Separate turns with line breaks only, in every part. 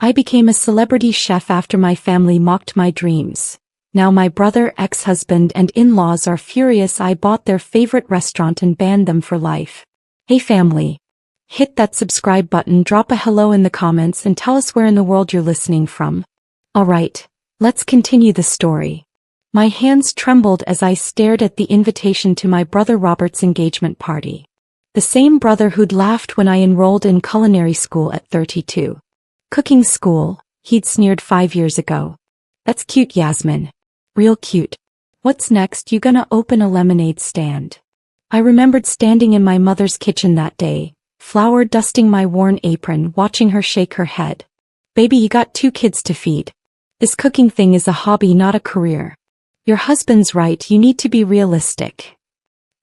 I became a celebrity chef after my family mocked my dreams. Now my brother, ex-husband, and in-laws are furious I bought their favorite restaurant and banned them for life. Hey family. Hit that subscribe button, drop a hello in the comments, and tell us where in the world you're listening from. Alright, let's continue the story. My hands trembled as I stared at the invitation to my brother Robert's engagement party. The same brother who'd laughed when I enrolled in culinary school at 32. Cooking school, he'd sneered 5 years ago. That's cute, Yasmin. Real cute. What's next? You gonna open a lemonade stand? I remembered standing in my mother's kitchen that day, flour dusting my worn apron, watching her shake her head. Baby, you got 2 kids to feed. This cooking thing is a hobby, not a career. Your husband's right, you need to be realistic.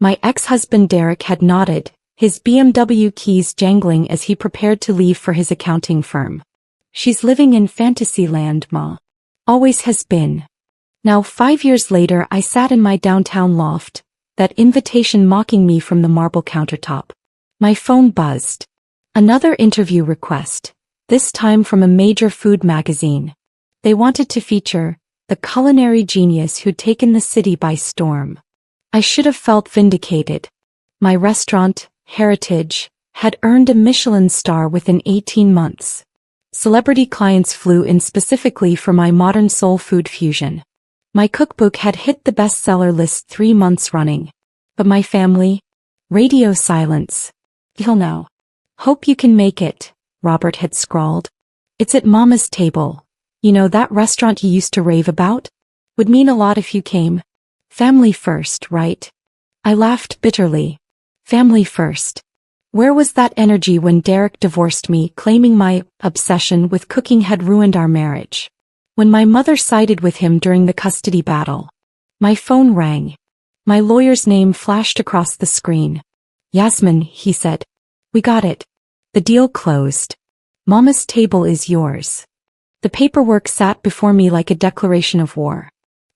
My ex-husband Derek had nodded, his BMW keys jangling as he prepared to leave for his accounting firm. She's living in fantasy land, Ma. Always has been. Now 5 years later I sat in my downtown loft, that invitation mocking me from the marble countertop. My phone buzzed. Another interview request, this time from a major food magazine. They wanted to feature the culinary genius who'd taken the city by storm. I should have felt vindicated. My restaurant, Heritage, had earned a Michelin star within 18 months. Celebrity clients flew in specifically for my modern soul food fusion. My cookbook had hit the bestseller list 3 months running. But my family? Radio silence. Till now. Hope you can make it, Robert had scrawled. It's at Mama's table. You know that restaurant you used to rave about? Would mean a lot if you came. Family first, right? I laughed bitterly. Family first. Where was that energy when Derek divorced me, claiming my obsession with cooking had ruined our marriage? When my mother sided with him during the custody battle. My phone rang. My lawyer's name flashed across the screen. Yasmin, he said. We got it. The deal closed. Mama's table is yours. The paperwork sat before me like a declaration of war.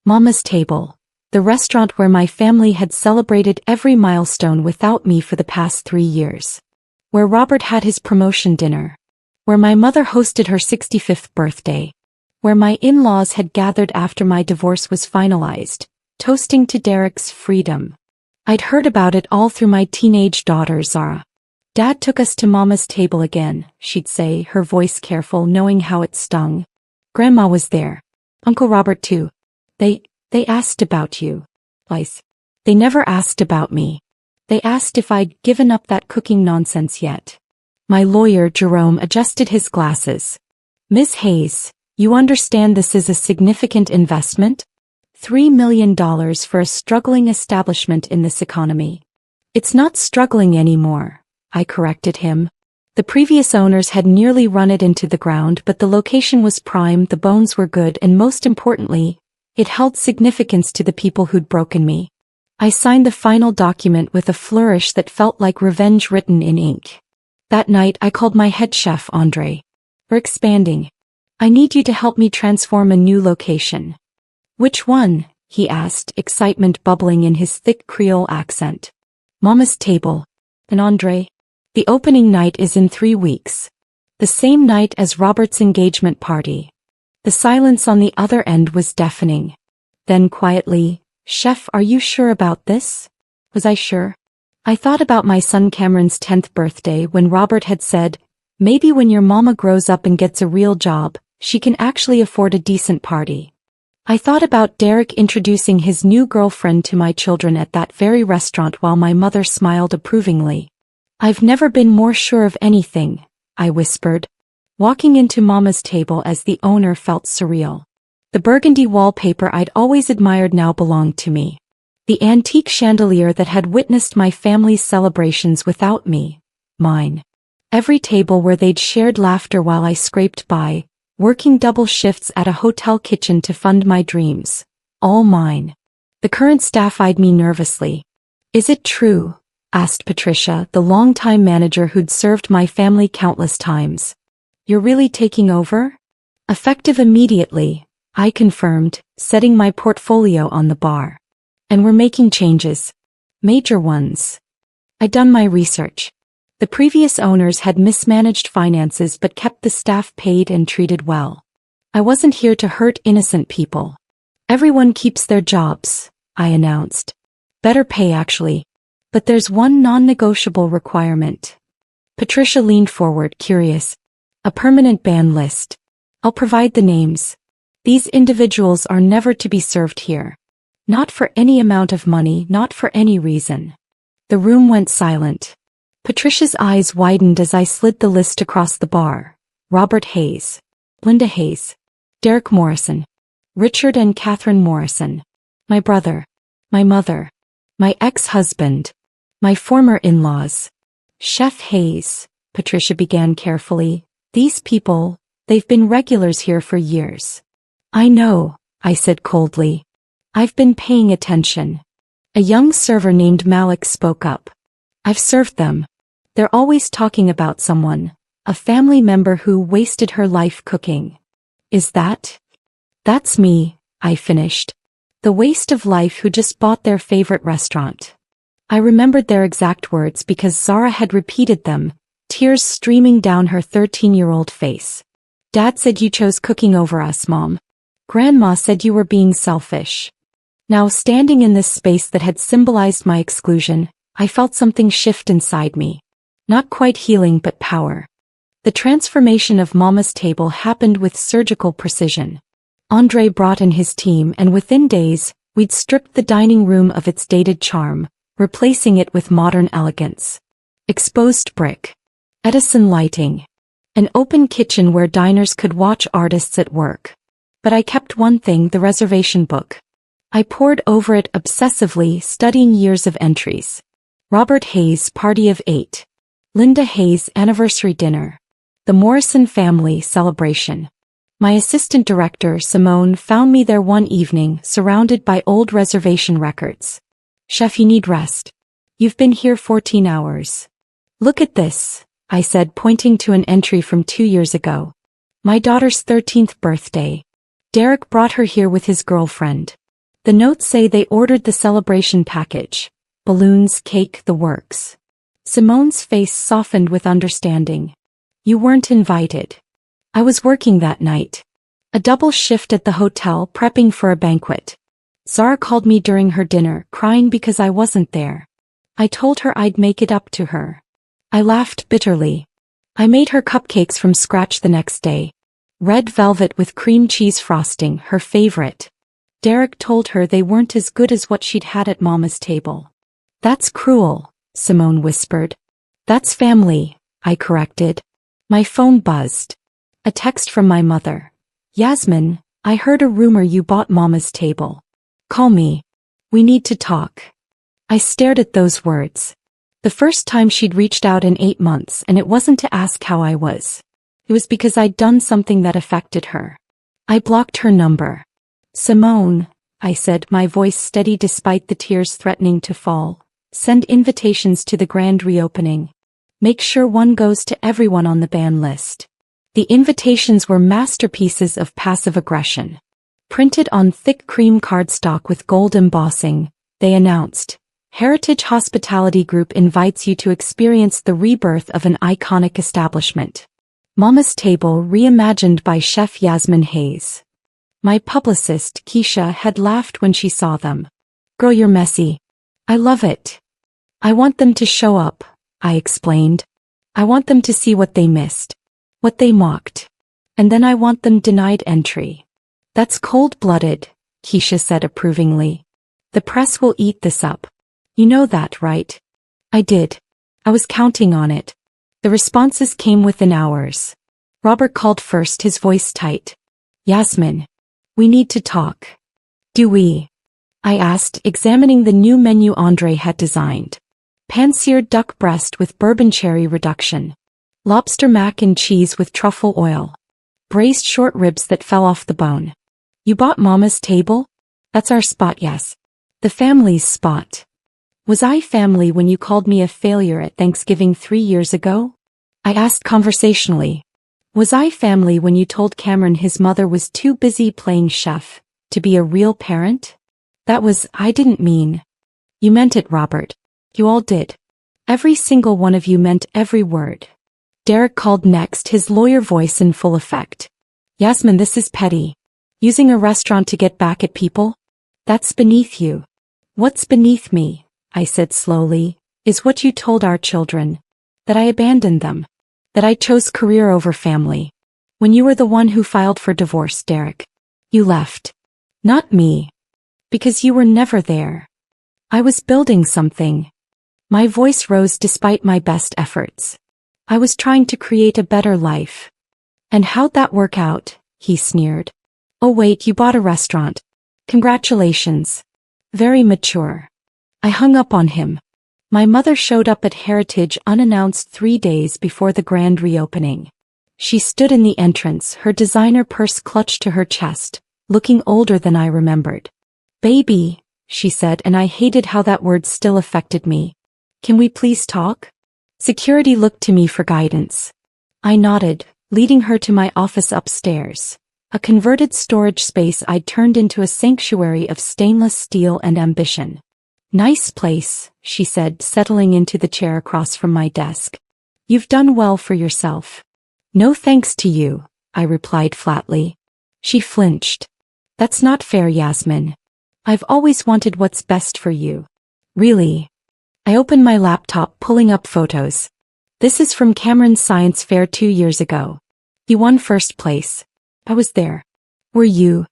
Mama's table. The restaurant where my family had celebrated every milestone without me for the past 3 years. Where Robert had his promotion dinner. Where my mother hosted her 65th birthday. Where my in-laws had gathered after my divorce was finalized, toasting to Derek's freedom. I'd heard about it all through my teenage daughter Zara. Dad took us to Mama's table again, she'd say, her voice careful, knowing how it stung. Grandma was there. Uncle Robert too. They asked about you. Twice. They never asked about me. They asked if I'd given up that cooking nonsense yet. My lawyer, Jerome, adjusted his glasses. Miss Hayes, you understand this is a significant investment? $3 million for a struggling establishment in this economy. It's not struggling anymore, I corrected him. The previous owners had nearly run it into the ground, but the location was prime, the bones were good, and most importantly, it held significance to the people who'd broken me. I signed the final document with a flourish that felt like revenge written in ink. That night I called my head chef, Andre. We're expanding. I need you to help me transform a new location. Which one? He asked, excitement bubbling in his thick Creole accent. Mama's table. And Andre? The opening night is in 3 weeks. The same night as Robert's engagement party. The silence on the other end was deafening. Then quietly, Chef, are you sure about this? Was I sure? I thought about my son Cameron's 10th birthday when Robert had said, maybe when your mama grows up and gets a real job, she can actually afford a decent party. I thought about Derek introducing his new girlfriend to my children at that very restaurant while my mother smiled approvingly. I've never been more sure of anything, I whispered, walking into Mama's table as the owner felt surreal. The burgundy wallpaper I'd always admired now belonged to me. The antique chandelier that had witnessed my family's celebrations without me, mine. Every table where they'd shared laughter while I scraped by, working double shifts at a hotel kitchen to fund my dreams, all mine. The current staff eyed me nervously. Is it true? Asked Patricia, the longtime manager who'd served my family countless times. You're really taking over? Effective immediately, I confirmed, setting my portfolio on the bar. And we're making changes. Major ones. I'd done my research. The previous owners had mismanaged finances but kept the staff paid and treated well. I wasn't here to hurt innocent people. Everyone keeps their jobs, I announced. Better pay actually. But there's one non-negotiable requirement. Patricia leaned forward, curious. A permanent ban list. I'll provide the names. These individuals are never to be served here. Not for any amount of money, not for any reason. The room went silent. Patricia's eyes widened as I slid the list across the bar. Robert Hayes. Linda Hayes. Derek Morrison. Richard and Catherine Morrison. My brother. My mother. My ex-husband. My former in-laws. Chef Hayes, Patricia began carefully. These people, they've been regulars here for years. I know, I said coldly. I've been paying attention. A young server named Malik spoke up. I've served them. They're always talking about someone, a family member who wasted her life cooking. Is that? That's me, I finished. The waste of life who just bought their favorite restaurant. I remembered their exact words because Zara had repeated them, tears streaming down her 13-year-old face. Dad said you chose cooking over us, Mom. Grandma said you were being selfish. Now, standing in this space that had symbolized my exclusion, I felt something shift inside me. Not quite healing but power. The transformation of Mama's table happened with surgical precision. Andre brought in his team and within days, we'd stripped the dining room of its dated charm, replacing it with modern elegance. Exposed brick. Edison lighting. An open kitchen where diners could watch artists at work. But I kept one thing, the reservation book. I pored over it obsessively, studying years of entries. Robert Hayes' party of 8. Linda Hayes' anniversary dinner. The Morrison family celebration. My assistant director, Simone, found me there one evening, surrounded by old reservation records. Chef, you need rest. You've been here 14 hours. Look at this, I said, pointing to an entry from 2 years ago. My daughter's 13th birthday. Derek brought her here with his girlfriend. The notes say they ordered the celebration package. Balloons, cake, the works. Simone's face softened with understanding. You weren't invited. I was working that night. A double shift at the hotel prepping for a banquet. Zara called me during her dinner, crying because I wasn't there. I told her I'd make it up to her. I laughed bitterly. I made her cupcakes from scratch the next day. Red velvet with cream cheese frosting, her favorite. Derek told her they weren't as good as what she'd had at Mama's table. That's cruel, Simone whispered. That's family, I corrected. My phone buzzed. A text from my mother. Yasmin, I heard a rumor you bought Mama's table. Call me. We need to talk. I stared at those words. The first time she'd reached out in 8 months, and it wasn't to ask how I was. It was because I'd done something that affected her. I blocked her number. Simone, I said, my voice steady despite the tears threatening to fall. Send invitations to the grand reopening. Make sure one goes to everyone on the ban list. The invitations were masterpieces of passive aggression. Printed on thick cream cardstock with gold embossing, they announced, Heritage Hospitality Group invites you to experience the rebirth of an iconic establishment. Mama's Table reimagined by Chef Yasmin Hayes. My publicist, Keisha, had laughed when she saw them. Girl, you're messy. I love it. I want them to show up, I explained. I want them to see what they missed. What they mocked. And then I want them denied entry. That's cold-blooded, Keisha said approvingly. The press will eat this up. You know that, right? I did. I was counting on it. The responses came within hours. Robert called first, his voice tight. Yasmin. We need to talk. Do we? I asked, examining the new menu Andre had designed. Pan-seared duck breast with bourbon cherry reduction. Lobster mac and cheese with truffle oil. Braised short ribs that fell off the bone. You bought Mama's Table? That's our spot, yes. The family's spot. Was I family when you called me a failure at Thanksgiving 3 years ago? I asked conversationally. Was I family when you told Cameron his mother was too busy playing chef to be a real parent? I didn't mean. You meant it, Robert. You all did. Every single one of you meant every word. Derek called next, his lawyer voice in full effect. Yasmin, this is petty. Using a restaurant to get back at people? That's beneath you. What's beneath me, I said slowly, is what you told our children. That I abandoned them. That I chose career over family. When you were the one who filed for divorce, Derek. You left. Not me. Because you were never there. I was building something. My voice rose despite my best efforts. I was trying to create a better life. And how'd that work out? He sneered. Oh wait, you bought a restaurant. Congratulations. Very mature. I hung up on him. My mother showed up at Heritage unannounced 3 days before the grand reopening. She stood in the entrance, her designer purse clutched to her chest, looking older than I remembered. Baby, she said, and I hated how that word still affected me. Can we please talk? Security looked to me for guidance. I nodded, leading her to my office upstairs. A converted storage space I'd turned into a sanctuary of stainless steel and ambition. Nice place, she said, settling into the chair across from my desk. You've done well for yourself. No thanks to you, I replied flatly. She flinched. That's not fair, Yasmin. I've always wanted what's best for you. Really? I opened my laptop, pulling up photos. This is from Cameron's science fair 2 years ago. He won first place. I was there. Were you?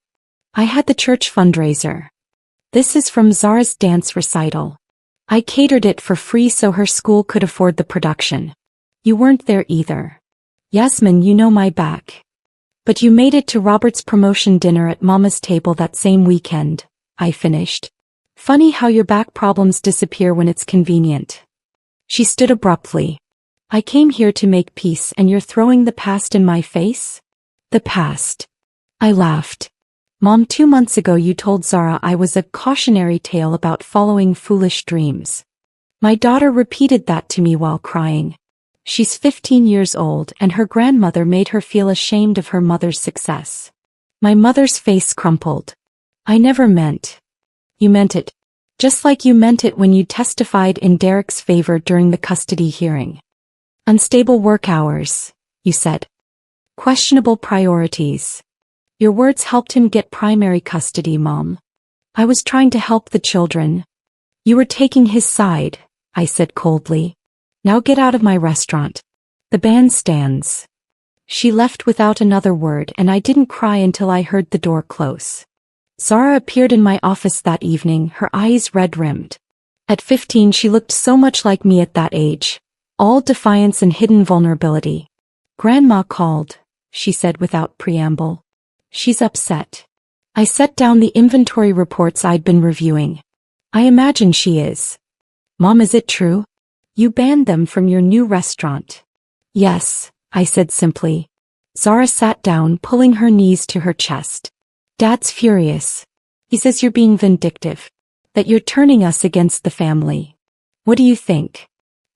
I had the church fundraiser. This is from Zara's dance recital. I catered it for free so her school could afford the production. You weren't there either. Yasmin, you know my back. But you made it to Robert's promotion dinner at Mama's table that same weekend, I finished. Funny how your back problems disappear when it's convenient. She stood abruptly. I came here to make peace and you're throwing the past in my face? The past. I laughed. Mom, 2 months ago you told Zara I was a cautionary tale about following foolish dreams. My daughter repeated that to me while crying. She's 15 years old and her grandmother made her feel ashamed of her mother's success. My mother's face crumpled. I never meant. You meant it. Just like you meant it when you testified in Derek's favor during the custody hearing. Unstable work hours, you said. Questionable priorities. Your words helped him get primary custody, Mom. I was trying to help the children. You were taking his side, I said coldly. Now get out of my restaurant. The bandstands. She left without another word and I didn't cry until I heard the door close. Zara appeared in my office that evening, her eyes red-rimmed. At 15 she looked so much like me at that age. All defiance and hidden vulnerability. Grandma called, she said without preamble. She's upset. I set down the inventory reports I'd been reviewing. I imagine she is. Mom, is it true? You banned them from your new restaurant. Yes, I said simply. Zara sat down, pulling her knees to her chest. Dad's furious. He says you're being vindictive. That you're turning us against the family. What do you think?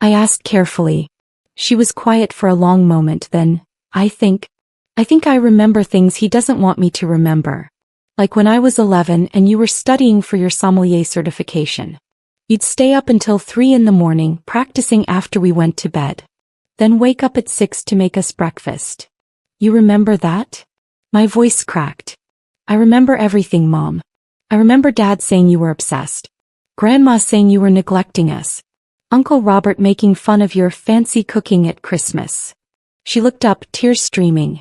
I asked carefully. She was quiet for a long moment, then, I think I remember things he doesn't want me to remember. Like when I was 11 and you were studying for your sommelier certification. You'd stay up until 3 in the morning practicing after we went to bed. Then wake up at 6 to make us breakfast. You remember that? My voice cracked. I remember everything, Mom. I remember Dad saying you were obsessed. Grandma saying you were neglecting us. Uncle Robert making fun of your fancy cooking at Christmas. She looked up, tears streaming.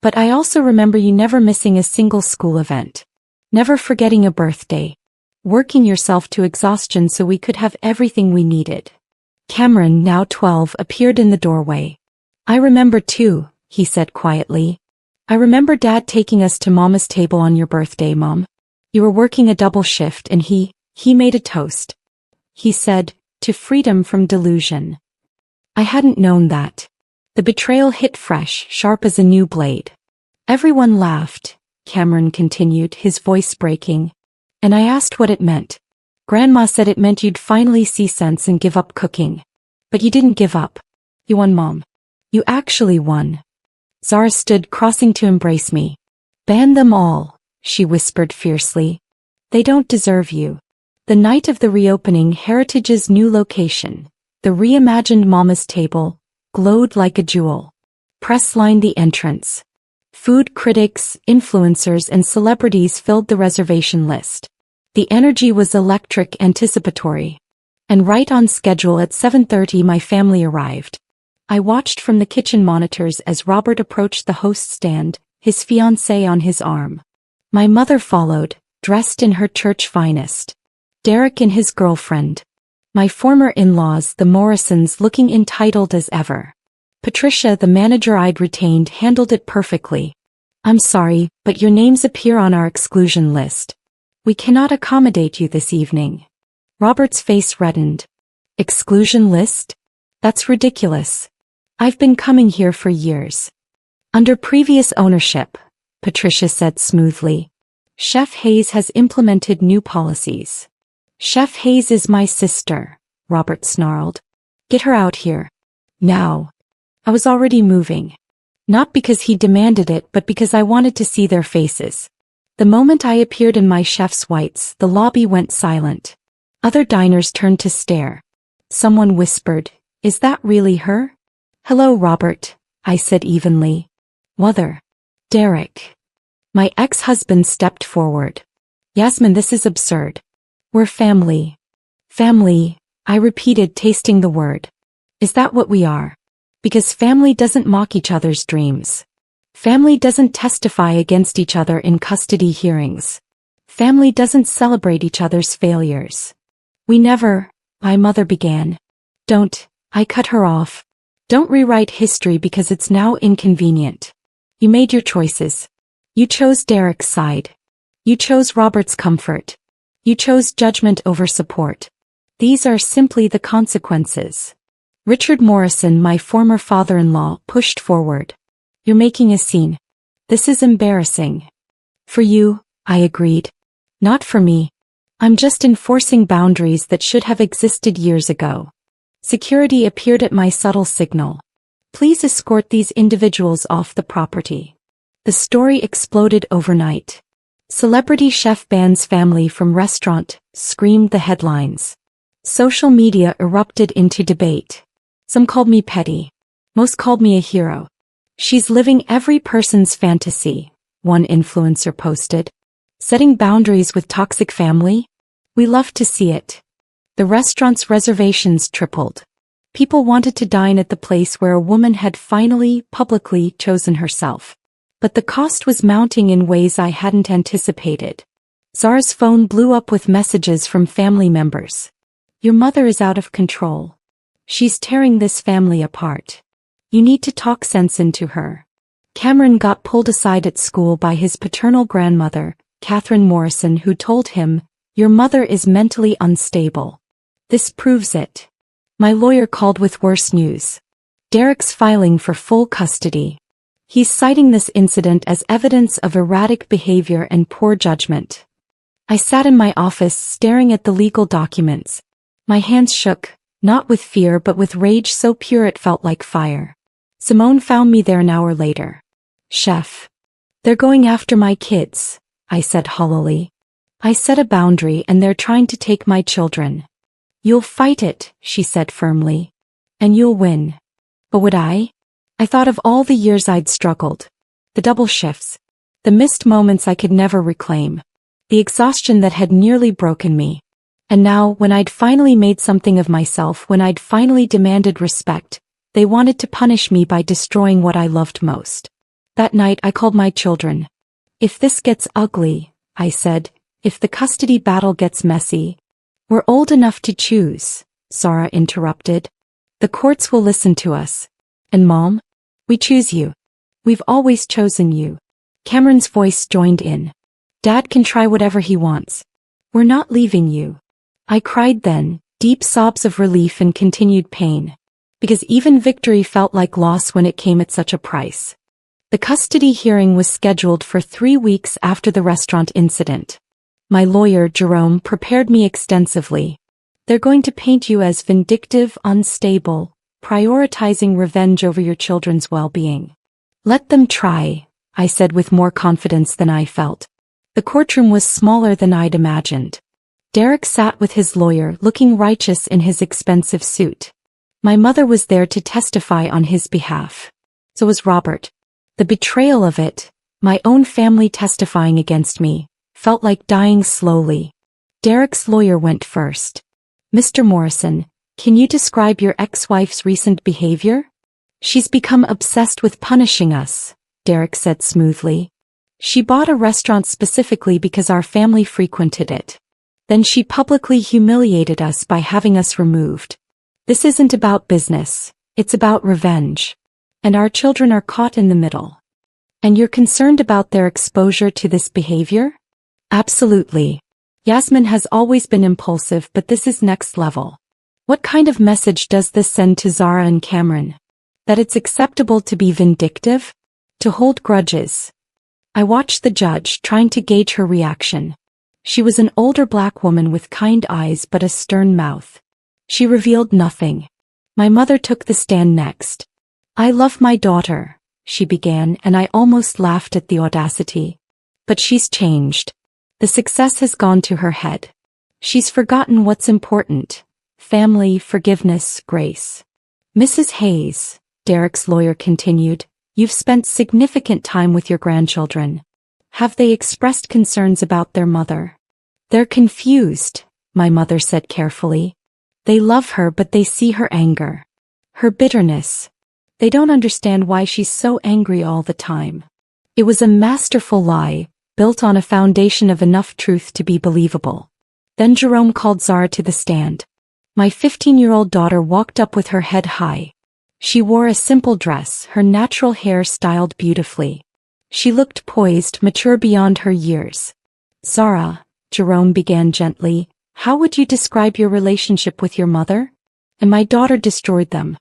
But I also remember you never missing a single school event. Never forgetting a birthday. Working yourself to exhaustion so we could have everything we needed. Cameron, now 12, appeared in the doorway. I remember too, he said quietly. I remember Dad taking us to Mama's table on your birthday, Mom. You were working a double shift and he made a toast. He said, to freedom from delusion. I hadn't known that. The betrayal hit fresh, sharp as a new blade. Everyone laughed, Cameron continued, his voice breaking. And I asked what it meant. Grandma said it meant you'd finally see sense and give up cooking. But you didn't give up. You won, Mom. You actually won. Zara stood, crossing to embrace me. Ban them all, she whispered fiercely. They don't deserve you. The night of the reopening, Heritage's new location, The reimagined mama's table glowed like a jewel. Press lined the entrance. Food critics, influencers, and celebrities filled the reservation list. The energy was electric, anticipatory. And right on schedule at 7:30 my family arrived. I watched from the kitchen monitors as Robert approached the host stand, his fiancée on his arm. My mother followed, dressed in her church finest. Derek and his girlfriend. My former in-laws, the Morrisons, looking entitled as ever. Patricia, the manager I'd retained, handled it perfectly. I'm sorry, but your names appear on our exclusion list. We cannot accommodate you this evening. Robert's face reddened. Exclusion list? That's ridiculous. I've been coming here for years. Under previous ownership, Patricia said smoothly. Chef Hayes has implemented new policies. Chef Hayes is my sister, Robert snarled. Get her out here. Now. I was already moving. Not because he demanded it, but because I wanted to see their faces. The moment I appeared in my chef's whites, the lobby went silent. Other diners turned to stare. Someone whispered, "Is that really her?" "Hello, Robert," I said evenly. "Mother." "Derek." My ex-husband stepped forward. "Yasmin, this is absurd. We're family." "Family," I repeated, tasting the word. "Is that what we are? Because family doesn't mock each other's dreams. Family doesn't testify against each other in custody hearings. Family doesn't celebrate each other's failures. We never," my mother began. "Don't," I cut her off. "Don't rewrite history because it's now inconvenient. You made your choices. You chose Derek's side. You chose Robert's comfort. You chose judgment over support. These are simply the consequences." Richard Morrison, my former father-in-law, pushed forward. "You're making a scene. This is embarrassing." "For you," I agreed. "Not for me. I'm just enforcing boundaries that should have existed years ago." Security appeared at my subtle signal. "Please escort these individuals off the property." The story exploded overnight. "Celebrity chef bans family from restaurant," screamed the headlines. Social media erupted into debate. Some called me petty. Most called me a hero. "She's living every person's fantasy," one influencer posted. "Setting boundaries with toxic family? We love to see it." The restaurant's reservations tripled. People wanted to dine at the place where a woman had finally, publicly chosen herself. But the cost was mounting in ways I hadn't anticipated. Zara's phone blew up with messages from family members. "Your mother is out of control. She's tearing this family apart. You need to talk sense into her." Cameron got pulled aside at school by his paternal grandmother, Catherine Morrison, who told him, "Your mother is mentally unstable. This proves it." My lawyer called with worse news. Derek's filing for full custody. He's citing this incident as evidence of erratic behavior and poor judgment. I sat in my office staring at the legal documents. My hands shook. Not with fear but with rage so pure it felt like fire. Simone found me there an hour later. "Chef. They're going after my kids," I said hollowly. "I set a boundary and they're trying to take my children." "You'll fight it," she said firmly. "And you'll win." But would I? I thought of all the years I'd struggled. The double shifts. The missed moments I could never reclaim. The exhaustion that had nearly broken me. And now, when I'd finally made something of myself, when I'd finally demanded respect, they wanted to punish me by destroying what I loved most. That night I called my children. "If this gets ugly," I said, "if the custody battle gets messy." "We're old enough to choose," Sarah interrupted. "The courts will listen to us. And Mom? We choose you. We've always chosen you." Cameron's voice joined in. "Dad can try whatever he wants. We're not leaving you." I cried then, deep sobs of relief and continued pain. Because even victory felt like loss when it came at such a price. The custody hearing was scheduled for 3 weeks after the restaurant incident. My lawyer, Jerome, prepared me extensively. "They're going to paint you as vindictive, unstable, prioritizing revenge over your children's well-being." "Let them try," I said with more confidence than I felt. The courtroom was smaller than I'd imagined. Derek sat with his lawyer, looking righteous in his expensive suit. My mother was there to testify on his behalf. So was Robert. The betrayal of it, my own family testifying against me, felt like dying slowly. Derek's lawyer went first. Mr. Morrison, can you describe your ex-wife's recent behavior? She's become obsessed with punishing us, Derek said smoothly. She bought a restaurant specifically because our family frequented it. Then she publicly humiliated us by having us removed. This isn't about business, it's about revenge. And our children are caught in the middle. And you're concerned about their exposure to this behavior? Absolutely. Yasmin has always been impulsive, but this is next level. What kind of message does this send to Zara and Cameron? That it's acceptable to be vindictive? To hold grudges? I watched the judge, trying to gauge her reaction. She was an older black woman with kind eyes but a stern mouth. She revealed nothing. My mother took the stand next. I love my daughter, she began, and I almost laughed at the audacity. But she's changed. The success has gone to her head. She's forgotten what's important. Family, forgiveness, grace. Mrs. Hayes, Derek's lawyer continued, you've spent significant time with your grandchildren. Have they expressed concerns about their mother? They're confused, my mother said carefully. They love her, but they see her anger. Her bitterness. They don't understand why she's so angry all the time. It was a masterful lie, built on a foundation of enough truth to be believable. Then Jerome called Zara to the stand. My 15-year-old daughter walked up with her head high. She wore a simple dress, her natural hair styled beautifully. She looked poised, mature beyond her years. Zara, Jerome began gently, how would you describe your relationship with your mother? And my daughter destroyed them.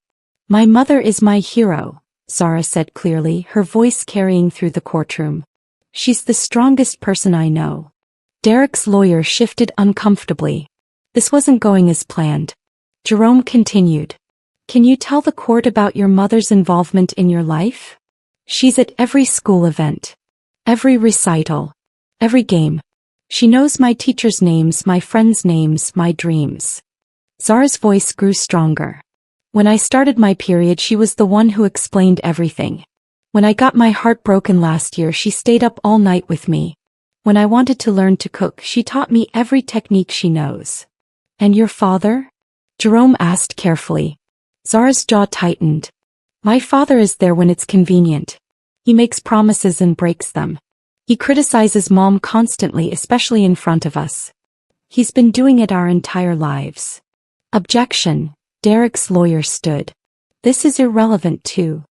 My mother is my hero, Zara said clearly, her voice carrying through the courtroom. She's the strongest person I know. Derek's lawyer shifted uncomfortably. This wasn't going as planned. Jerome continued. Can you tell the court about your mother's involvement in your life? She's at every school event. Every recital. Every game. She knows my teachers' names, my friends' names, my dreams. Zara's voice grew stronger. When I started my period, she was the one who explained everything. When I got my heart broken last year, she stayed up all night with me. When I wanted to learn to cook, she taught me every technique she knows. And your father? Jerome asked carefully. Zara's jaw tightened. My father is there when it's convenient. He makes promises and breaks them. He criticizes Mom constantly, especially in front of us. He's been doing it our entire lives. Objection, Derek's lawyer stood. This is irrelevant too.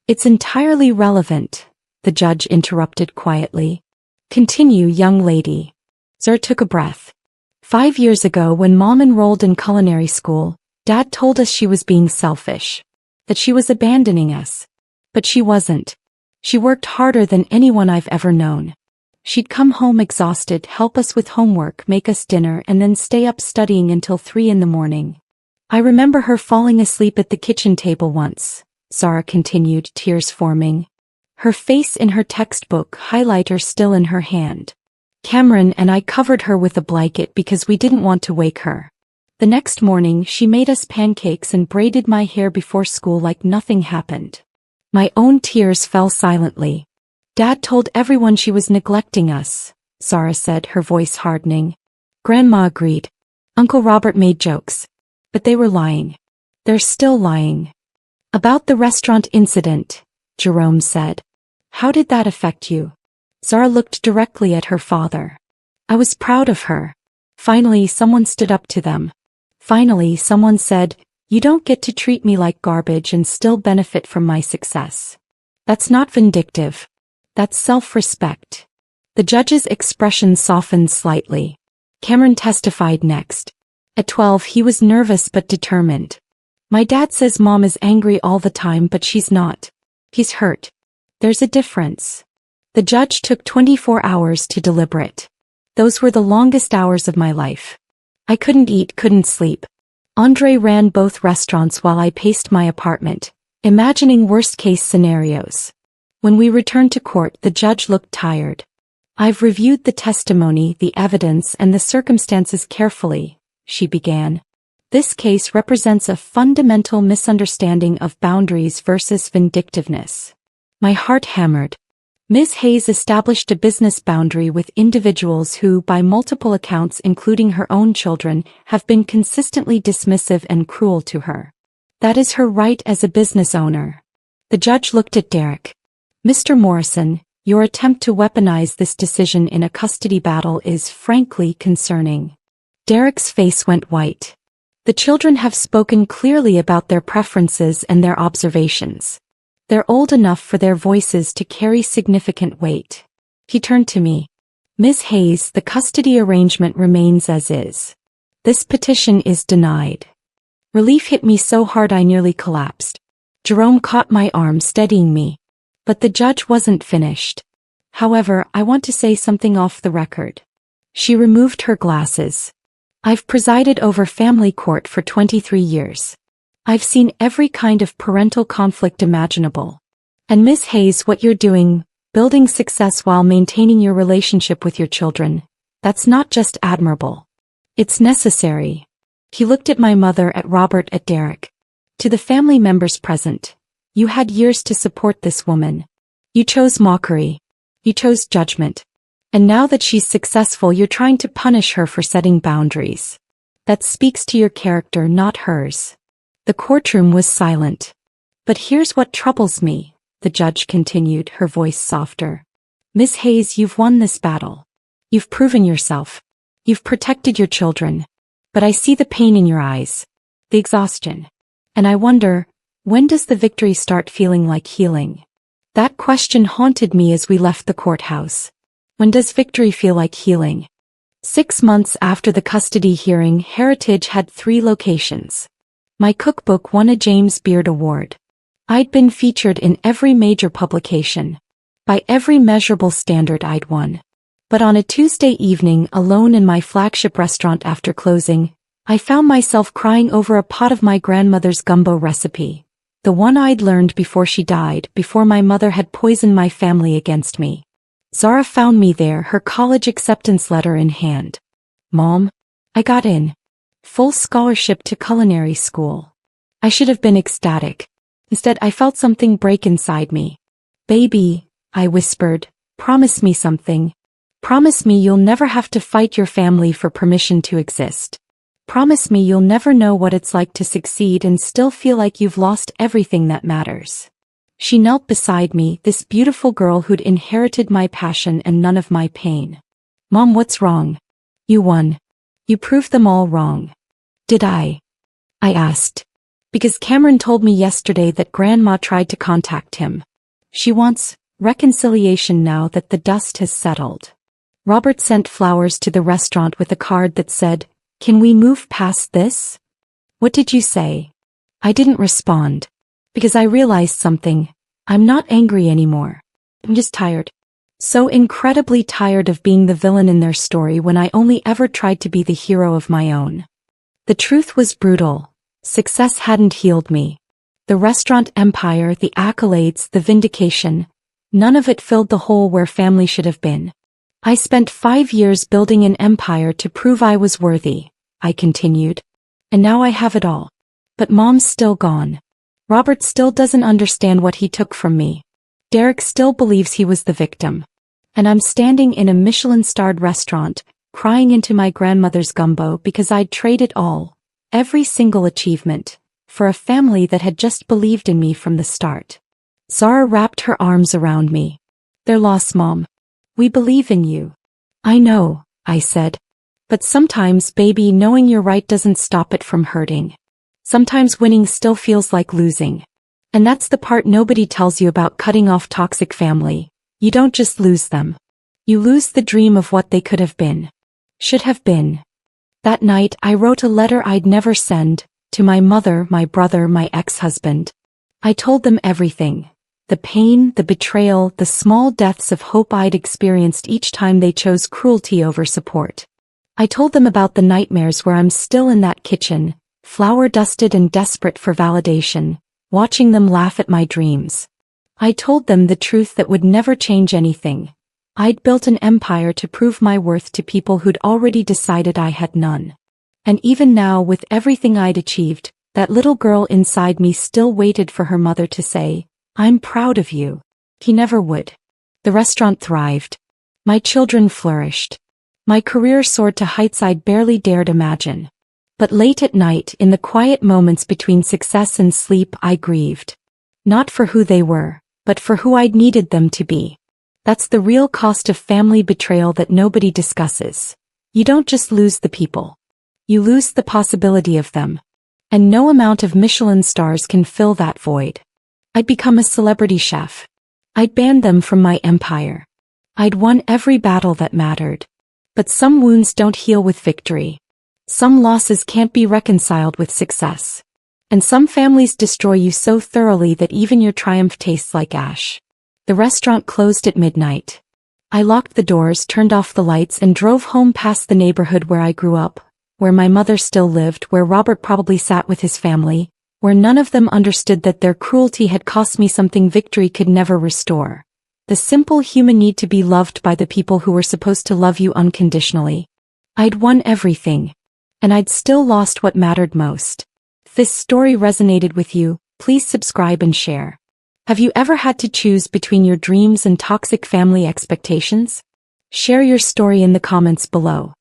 It's entirely relevant, the judge interrupted quietly. Continue, young lady. Zara took a breath. 5 years ago, when Mom enrolled in culinary school, Dad told us she was being selfish. That she was abandoning us. But she wasn't. She worked harder than anyone I've ever known. She'd come home exhausted, help us with homework, make us dinner, and then stay up studying until 3 a.m. I remember her falling asleep at the kitchen table once, Zara continued, tears forming. Her face in her textbook, highlighter still in her hand. Cameron and I covered her with a blanket because we didn't want to wake her. The next morning, she made us pancakes and braided my hair before school like nothing happened. My own tears fell silently. Dad told everyone she was neglecting us, Zara said, her voice hardening. Grandma agreed. Uncle Robert made jokes. But they were lying. They're still lying. About the restaurant incident, Jerome said. How did that affect you? Zara looked directly at her father. I was proud of her. Finally, someone stood up to them. Finally, someone said, you don't get to treat me like garbage and still benefit from my success. That's not vindictive. That's self-respect. The judge's expression softened slightly. Cameron testified next. At 12, he was nervous but determined. My dad says Mom is angry all the time, but she's not. He's hurt. There's a difference. The judge took 24 hours to deliberate. Those were the longest hours of my life. I couldn't eat, couldn't sleep. Andre ran both restaurants while I paced my apartment, imagining worst-case scenarios. When we returned to court, the judge looked tired. I've reviewed the testimony, the evidence, and the circumstances carefully, she began. This case represents a fundamental misunderstanding of boundaries versus vindictiveness. My heart hammered. Ms. Hayes established a business boundary with individuals who, by multiple accounts including her own children, have been consistently dismissive and cruel to her. That is her right as a business owner. The judge looked at Derek. Mr. Morrison, your attempt to weaponize this decision in a custody battle is frankly concerning. Derek's face went white. The children have spoken clearly about their preferences and their observations. They're old enough for their voices to carry significant weight. He turned to me. Ms. Hayes, the custody arrangement remains as is. This petition is denied. Relief hit me so hard I nearly collapsed. Jerome caught my arm, steadying me. But the judge wasn't finished. However, I want to say something off the record. She removed her glasses. I've presided over family court for 23 years. I've seen every kind of parental conflict imaginable. And Ms. Hayes, what you're doing, building success while maintaining your relationship with your children, that's not just admirable. It's necessary. He looked at my mother, at Robert, at Derek. To the family members present, you had years to support this woman. You chose mockery. You chose judgment. And now that she's successful, you're trying to punish her for setting boundaries. That speaks to your character, not hers. The courtroom was silent. But here's what troubles me, the judge continued, her voice softer. Ms. Hayes, you've won this battle. You've proven yourself. You've protected your children. But I see the pain in your eyes. The exhaustion. And I wonder, when does the victory start feeling like healing? That question haunted me as we left the courthouse. When does victory feel like healing? 6 months after the custody hearing, Heritage had 3 locations. My cookbook won a James Beard Award. I'd been featured in every major publication. By every measurable standard I'd won. But on a Tuesday evening, alone in my flagship restaurant after closing, I found myself crying over a pot of my grandmother's gumbo recipe. The one I'd learned before she died, before my mother had poisoned my family against me. Zara found me there, her college acceptance letter in hand. Mom, I got in. Full scholarship to culinary school. I should have been ecstatic. Instead, I felt something break inside me. Baby, I whispered, promise me something. Promise me you'll never have to fight your family for permission to exist. Promise me you'll never know what it's like to succeed and still feel like you've lost everything that matters. She knelt beside me, this beautiful girl who'd inherited my passion and none of my pain. Mom, what's wrong? You won. You proved them all wrong. Did I? I asked. Because Cameron told me yesterday that Grandma tried to contact him. She wants reconciliation now that the dust has settled. Robert sent flowers to the restaurant with a card that said, "Can we move past this?" What did you say? I didn't respond. Because I realized something. I'm not angry anymore. I'm just tired. So incredibly tired of being the villain in their story when I only ever tried to be the hero of my own. The truth was brutal. Success hadn't healed me. The restaurant empire, the accolades, the vindication, none of it filled the hole where family should have been. I spent 5 years building an empire to prove I was worthy, I continued. And now I have it all. But Mom's still gone. Robert still doesn't understand what he took from me. Derek still believes he was the victim. And I'm standing in a Michelin-starred restaurant, crying into my grandmother's gumbo because I'd trade it all, every single achievement, for a family that had just believed in me from the start. Zara wrapped her arms around me. They're lost, Mom. We believe in you. I know, I said. But sometimes, baby, knowing you're right doesn't stop it from hurting. Sometimes winning still feels like losing. And that's the part nobody tells you about cutting off toxic family. You don't just lose them. You lose the dream of what they could have been. Should have been. That night, I wrote a letter I'd never send, to my mother, my brother, my ex-husband. I told them everything. The pain, the betrayal, the small deaths of hope I'd experienced each time they chose cruelty over support. I told them about the nightmares where I'm still in that kitchen, flour-dusted and desperate for validation, watching them laugh at my dreams. I told them the truth that would never change anything. I'd built an empire to prove my worth to people who'd already decided I had none. And even now, with everything I'd achieved, that little girl inside me still waited for her mother to say, "I'm proud of you." He never would. The restaurant thrived. My children flourished. My career soared to heights I'd barely dared imagine. But late at night, in the quiet moments between success and sleep, I grieved. Not for who they were, but for who I'd needed them to be. That's the real cost of family betrayal that nobody discusses. You don't just lose the people. You lose the possibility of them. And no amount of Michelin stars can fill that void. I'd become a celebrity chef. I'd banned them from my empire. I'd won every battle that mattered. But some wounds don't heal with victory. Some losses can't be reconciled with success. And some families destroy you so thoroughly that even your triumph tastes like ash. The restaurant closed at midnight. I locked the doors, turned off the lights, and drove home past the neighborhood where I grew up, where my mother still lived, where Robert probably sat with his family, where none of them understood that their cruelty had cost me something victory could never restore. The simple human need to be loved by the people who were supposed to love you unconditionally. I'd won everything. And I'd still lost what mattered most. If this story resonated with you, please subscribe and share. Have you ever had to choose between your dreams and toxic family expectations? Share your story in the comments below.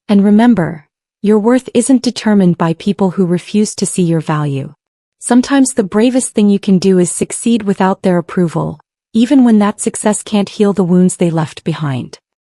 And remember, your worth isn't determined by people who refuse to see your value. Sometimes the bravest thing you can do is succeed without their approval, even when that success can't heal the wounds they left behind.